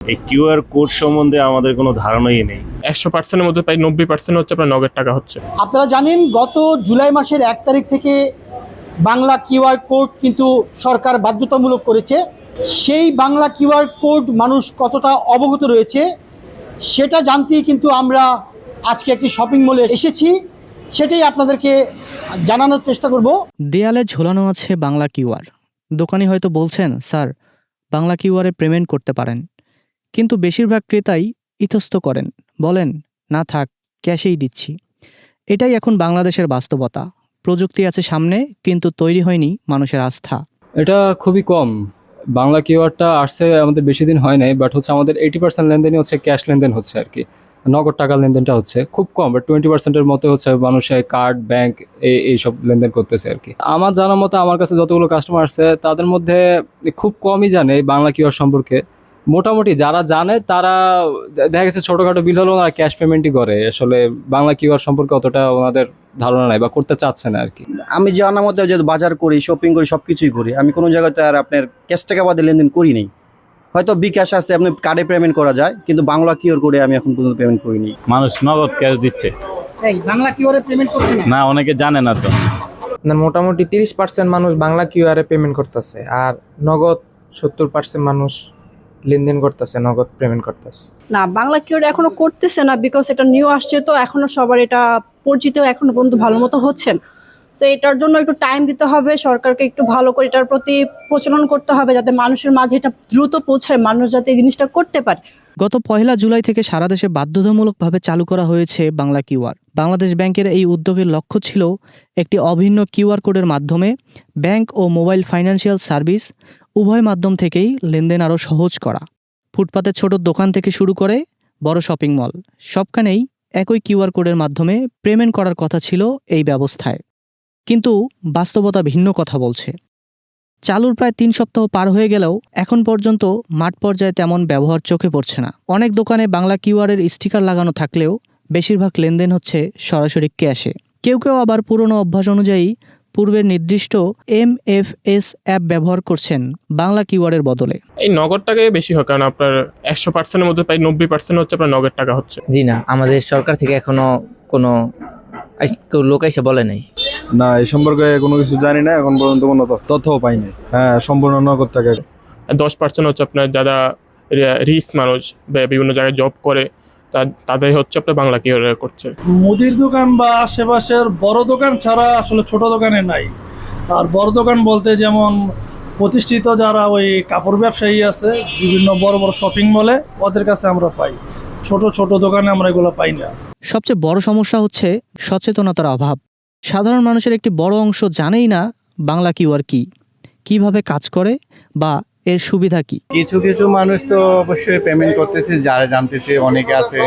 এই QR code সম্বন্ধে আমাদের কোনো ধারণাই নেই। 100%-এর মধ্যে প্রায় 90% হচ্ছে আপনার নগদ টাকা হচ্ছে। আপনারা জানেন গত জুলাই মাসের 1 তারিখ থেকে বাংলা কিউআর কোড কিন্তু সরকার বাধ্যতামূলক করেছে। সেই বাংলা কিউআর কোড মানুষ কতটা অবগত রয়েছে সেটা জানতেই কিন্তু আমরা আজকে একটি শপিং মলে এসেছি, সেটাই আপনাদেরকে জানানোর চেষ্টা করব। দেয়ালে ঝোলানো আছে বাংলা কিউআর। দোকানি হয়তো বলছেন, স্যার বাংলা কিউআরে পেমেন্ট করতে পারেন, কিন্তু বেশিরভাগ ক্রেতাই ইতস্ত করেন, বলেন না থাক, ক্যাশেই দিচ্ছি। এটাই এখন বাংলাদেশের বাস্তবতা। প্রযুক্তি আছে সামনে, কিন্তু তৈরি হয়নি মানুষের আস্থা। এটা খুবই কম। বাংলা কিওয়ার্ডটা আসছে আমাদের বেশি দিন হয় নাই, বাট হচ্ছে আমাদের 80% লেনদেনই হচ্ছে ক্যাশ লেনদেন হচ্ছে আর কি, নগদ টাকার লেনদেনটা হচ্ছে খুব কম। বাট 20%-এর মতো হচ্ছে মানুষের কার্ড, ব্যাংক এইসব লেনদেন করতেছে আর কি। আমার জানার মতো আমার কাছে যতগুলো কাস্টমার আছে তাদের মধ্যে খুব কমই জানে এই বাংলা কিওয়ার্ড সম্পর্কে। মোটামুটি যারা জানে তারা দেখা গেছে ছোটোখাটো বিল হলেও ওনারা ক্যাশ পেমেন্টই করে। আসলে বাংলা কিওয়ার্ড সম্পর্কে অতটা ওনাদের ধারণা নাই বা করতে চাচ্ছে না আর কি। আমি জানার মধ্যে যে বাজার করি, শপিং করি, সব কিছুই করি, আমি কোনো জায়গায় তো আর আপনার ক্যাশ টাকা বাদে লেনদেন করি নেই। হয়তো বিকাশ আছে, আপনি কার্ডে পেমেন্ট করা যায়, কিন্তু বাংলা কিওর করে আমি এখন পর্যন্ত পেমেন্ট করিনি। মানুষ নগদ ক্যাশ দিচ্ছে, বাংলা কিউআরে পেমেন্ট করছে না অনেকে জানে না তো। মোটামুটি 30% মানুষ বাংলা কিউআরে পেমেন্ট করতেছে, আর নগদ 70% মানুষ লেনদেন করতেছে, নগদ পেমেন্ট করতেছে। না, বাংলা কিউআর এখনো করতেছে না, বিকজ এটা নিউ আসছে, তো এখনো সবার এটা পরিচিত এখনো পর্যন্ত ভালো মতো হচ্ছে না। তো এটার জন্য একটু টাইম দিতে হবে, সরকারকে একটু ভালো করে এটার প্রতি প্রচলন করতে হবে, যাতে মানুষের মাঝে এটা দ্রুত পৌঁছায়, মানুষ যাতে এই জিনিসটা করতে পারে। গত 1 জুলাই থেকে সারা দেশে বাধ্যতামূলকভাবে চালু করা হয়েছে বাংলা কিউআর। বাংলাদেশ ব্যাংকের এই উদ্যোগের লক্ষ্য ছিল একটি অভিন্ন কিউআর কোডের মাধ্যমে ব্যাংক ও মোবাইল ফাইন্যান্সিয়াল সার্ভিস উভয় মাধ্যম থেকেই লেনদেন আরও সহজ করা। ফুটপাতের ছোট দোকান থেকে শুরু করে বড় শপিং মল, সবখানেই একই কিউআর কোডের মাধ্যমে পেমেন্ট করার কথা ছিল এই ব্যবস্থায়। কিন্তু বাস্তবতা ভিন্ন কথা বলছে। চালুর প্রায় 3 সপ্তাহ পার হয়ে গেলেও এখন পর্যন্ত মাঠ পর্যায়ে তেমন ব্যবহার চোখে পড়ছে না। অনেক দোকানে বাংলা কিউআরের স্টিকার লাগানো থাকলেও বেশিরভাগ লেনদেন হচ্ছে সরাসরি ক্যাশে। কেউ কেউ আবার পুরনো অভ্যাস অনুযায়ী পূর্বের নির্দিষ্ট MFS অ্যাপ ব্যবহার করছেন বাংলা কিউআরের বদলে। এই নগদ টাকাই বেশি হয়, কারণ আপনার 100%-এর মধ্যে প্রায় 90% হচ্ছে আপনার নগদ টাকা হচ্ছে। জি না, আমাদের সরকার থেকে এখনো কোনো লোক এসে বলে নাই। না, এই সম্পর্কে কোনো কিছু জানি না, এখন পর্যন্ত কোনো তথ্যও পাইনি। হ্যাঁ, সম্পূর্ণ নগদ টাকা। 10% হচ্ছে আপনার যারা রিচ মানুষ বা বিভিন্ন জায়গায় জব করে, তাদের হচ্ছে আপনার বাংলা কিউআর করছে। মুদির দোকান বা আশেপাশের বড় দোকান ছাড়া আসলে ছোট দোকানে নাই। আর বড় দোকান বলতে যেমন প্রতিষ্ঠিত যারা ওই কাপড় ব্যবসায়ী আছে বিভিন্ন বড় বড় শপিং মলে, ওদের কাছে আমরা পাই। ছোট ছোট দোকানে আমরা এগুলো পাই না। সবচেয়ে বড় সমস্যা হচ্ছে সচেতনতার অভাব। সাধারণ মানুষের একটি বড় অংশ জানেই না বাংলা কিউআর কি, কিভাবে কাজ করে বা এর সুবিধা কি। কিছু কিছু মানুষ তো অবশ্যই পেমেন্ট করতেছে, যারা জানতেছে, অনেকে আছে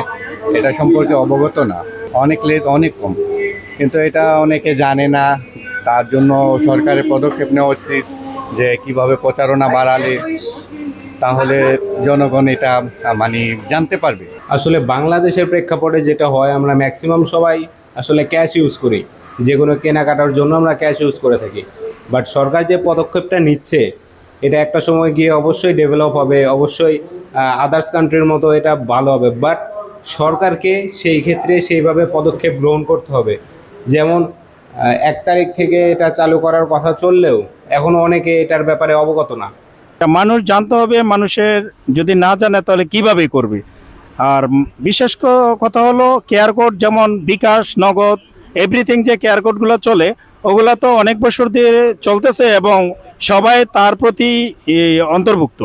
এটা সম্পর্কে অবগত না, অনেক কম, কিন্তু এটা অনেকে জানে না। তার জন্য সরকারের পদক্ষেপ নেওয়া উচিত যে কিভাবে প্রচারণা বাড়ালে তাহলে জনগণ এটা জানতে পারবে। আসলে বাংলাদেশের প্রেক্ষাপটে যেটা হয়, আমরা ম্যাক্সিমাম সবাই আসলে ক্যাশ ইউজ করি, যে কোনো কেনাকাটার জন্য আমরা ক্যাশ ইউজ করে থাকি। বাট সরকার যে পদক্ষেপটা নিচ্ছে, এটা একটা সময় গিয়ে অবশ্যই ডেভেলপ হবে, অবশ্যই আদার্স কান্ট্রির মতো এটা ভালো হবে। বাট সরকারকে সেই ক্ষেত্রে সেইভাবে পদক্ষেপ গ্রহণ করতে হবে। যেমন 1 তারিখ থেকে এটা চালু করার কথা চললেও এখনও অনেকে এটার ব্যাপারে অবগত না। মানুষ জানতে হবে, মানুষের যদি না জানে তাহলে কিভাবে করবে। আর বিশেষ কথা হলো কেয়ার কোড, যেমন বিকাশ, নগদ, এভরিথিং যে কেয়ার কোডগুলো চলে, ওগুলা তো অনেক বছর দিয়ে চলতেছে এবং সবাই তার প্রতি অন্তর্ভুক্ত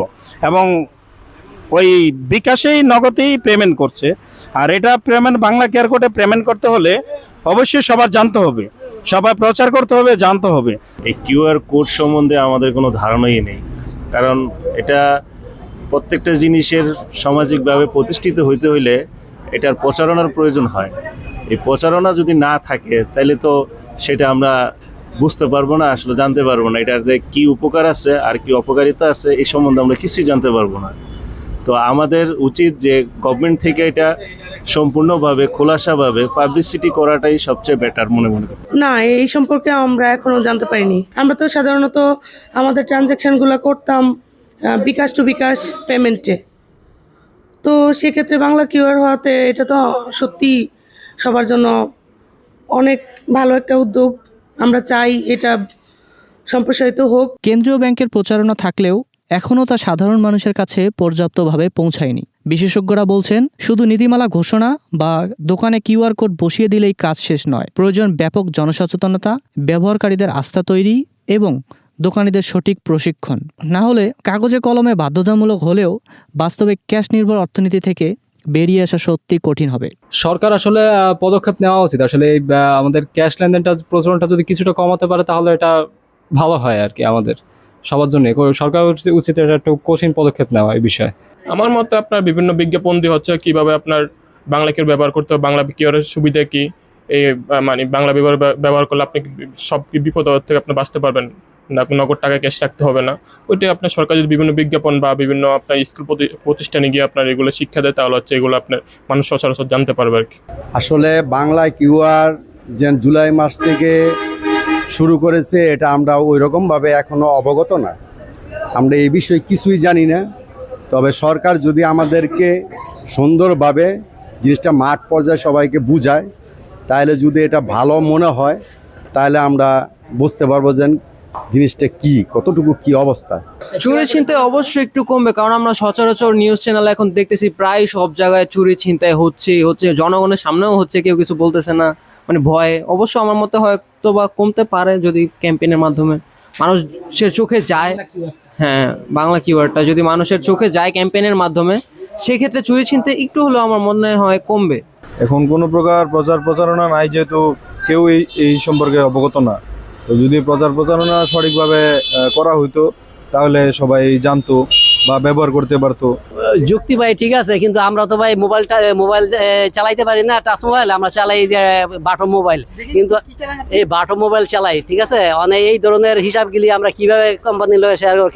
এবং ওই বিকাশেই নগদেই পেমেন্ট করছে। আর এটা পেমেন্ট বাংলা কেয়ার কোডে পেমেন্ট করতে হলে অবশ্যই সবার জানতে হবে, সবাই প্রচার করতে হবে, জানতে হবে। এই কিউআর কোড সম্বন্ধে আমাদের কোনো ধারণাই নেই, কারণ এটা প্রত্যেকটা জিনিসের সামাজিকভাবে প্রতিষ্ঠিত হইতে হইলে এটার প্রচারণার প্রয়োজন হয়। এই প্রচারণা যদি না থাকে তাহলে তো সেটা আমরা বুঝতে পারবো না, আসলে জানতে পারবো না এটার কি উপকার আছে আর কি অপকারিতা আছে, এই সম্বন্ধে আমরা কিছুই জানতে পারবো না। তো আমাদের উচিত যে গভর্নমেন্ট থেকে এটা সম্পূর্ণভাবে খোলাসাভাবে পাবলিসিটি করাটাই সবচেয়ে বেটার মনে করি। না, এই সম্পর্কে আমরা এখনো জানতে পারিনি। আমরা তো সাধারণত আমাদের ট্রানজ্যাকশনগুলো করতাম বিকাশ টু বিকাশ পেমেন্টে। তো সেক্ষেত্রে বাংলা কিউআর হওয়াতে এটা তো সত্যি সবার জন্য অনেক ভালো একটা উদ্যোগ। আমরা চাই এটা সম্প্রসারিত হোক। কেন্দ্রীয় ব্যাংকের প্রচারণা থাকলেও এখনও তা সাধারণ মানুষের কাছে পর্যাপ্তভাবে পৌঁছায়নি। বিশেষজ্ঞরা বলছেন, শুধু নীতিমালা ঘোষণা বা দোকানে কিউআর কোড বসিয়ে দিলেই কাজ শেষ নয়। প্রয়োজন ব্যাপক জনসচেতনতা, ব্যবহারকারীদের আস্থা তৈরি এবং দোকানিদের সঠিক প্রশিক্ষণ। না হলে কাগজে কলমে বাধ্যতামূলক হলেও বাস্তবে ক্যাশ নির্ভর অর্থনীতি থেকে বেরিয়ে আসা সত্যি কঠিন হবে। সরকার আসলে পদক্ষেপ নেওয়া উচিত। আসলে এই আমাদের ক্যাশ লেনদেনটা প্রচলনটা যদি কিছুটা কমাতে পারে তাহলে এটা ভালো হয় আর কি, আমাদের সবার জন্য। সরকার উচিত এটা একটু কঠিন পদক্ষেপ নেওয়া এই বিষয়ে। আমার মতে আপনার বিভিন্ন বিজ্ঞাপন দিয়ে হচ্ছে কিভাবে আপনার বাংলা কিউআর ব্যবহার করতে হবে, বাংলা কিউআরের সুবিধা কি, এই মানে বাংলা ব্যবহার করলে আপনি সব বিপদ থেকে আপনি বাঁচতে পারবেন না, নগদ টাকা ক্যাশ রাখতে হবে না। ওইটাই আপনার সরকার যদি বিভিন্ন বিজ্ঞাপন বা বিভিন্ন আপনার স্কুল প্রতিষ্ঠানে গিয়ে আপনার এগুলো শিক্ষা দেয় তাহলে হচ্ছে এগুলো আপনার মানুষ সচরাচর জানতে পারবে আর কি। আসলে বাংলা কিউআর যে জুলাই মাস থেকে শুরু করেছে এটা আমরা ওই রকমভাবে এখনও অবগত না, আমরা এই বিষয়ে কিছুই জানি না। তবে সরকার যদি আমাদেরকে সুন্দরভাবে জিনিসটা মাঠ পর্যায়ে সবাইকে বুঝায়, তাহলে যদি এটা ভালো মনে হয় তাহলে আমরা বুঝতে পারবো যে জিনিসটা কি, কতটুকু কি অবস্থা। চুরি ছিনতাই অবশ্যই একটু কমবে, কারণ আমরা সচরাচর নিউজ চ্যানেল এখন দেখতেছি প্রায় সব জায়গায় চুরি ছিনতাই হচ্ছে, জনগণের সামনেও হচ্ছে, কেউ কিছু বলতেছে না, মানে ভয়ে। অবশ্য আমার মতে হয়তো বা কমতে পারে যদি ক্যাম্পেইনের মাধ্যমে মানুষের চোখে যায়। হ্যাঁ, বাংলা কিওয়ার্ডটা যদি মানুষের চোখে যায় ক্যাম্পেইনের মাধ্যমে, সেক্ষেত্রে চুরি ছিনতাই একটু হলেও আমার মনে হয় কমবে। এখন কোনো প্রকার প্রচারণা নাই, যেহেতু কেউ এই সম্পর্কে অবগত না। তো যদি প্রচারণা সঠিকভাবে করা হইতো তাহলে সবাই জানতো বা ব্যবহার করতে পারতো। যুক্তি ভাই ঠিক আছে, কিন্তু আমরা তো ভাই মোবাইল চালাইতে পারি না, টাচ মোবাইল আমরা চালাই যে বাটন মোবাইল, কিন্তু এই বাটন মোবাইল চালাই, ঠিক আছে। অনেক এই ধরনের হিসাবগুলি আমরা কিভাবে কোম্পানি লয়ে শেয়ার করব,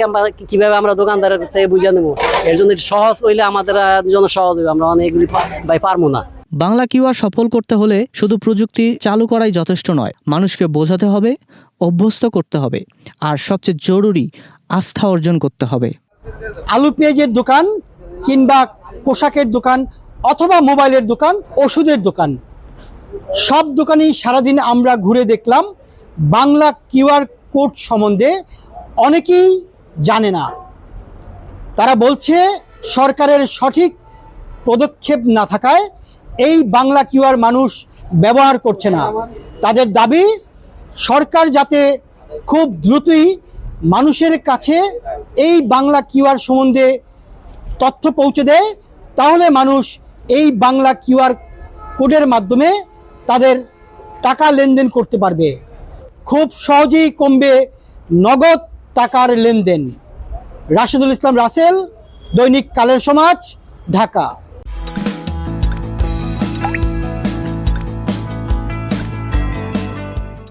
কিভাবে আমরা দোকানদারের থেকে বুঝে নেব, এর জন্য সহজ হইলে আমাদের জন্য সহজ হবে। আমরা অনেকগুলি ভাই পারবো না। বাংলা কিউআর সফল করতে হলে শুধু প্রযুক্তি চালু করাই যথেষ্ট নয়, মানুষকে বোঝাতে হবে, অভ্যস্ত করতে হবে, আর সবচেয়ে জরুরি আস্থা অর্জন করতে হবে। আলু পেঁয়াজের দোকান কিংবা পোশাকের দোকান অথবা মোবাইলের দোকান, ওষুধের দোকান, সব দোকানেই সারাদিন আমরা ঘুরে দেখলাম বাংলা কিউআর কোড সম্বন্ধে অনেকেই জানে না। তারা বলছে সরকারের সঠিক পদক্ষেপ না থাকায় এই বাংলা কিউআর মানুষ ব্যবহার করছে না। তাদের দাবি সরকার যাতে খুব দ্রুতই মানুষের কাছে এই বাংলা কিউআর সম্বন্ধে তথ্য পৌঁছে দেয়, তাহলে মানুষ এই বাংলা কিউআর কোডের মাধ্যমে তাদের টাকা লেনদেন করতে পারবে। খুব সহজেই কমবে নগদ টাকার লেনদেন। রাশেদুল ইসলাম রাসেল, দৈনিক কালের সমাজ, ঢাকা।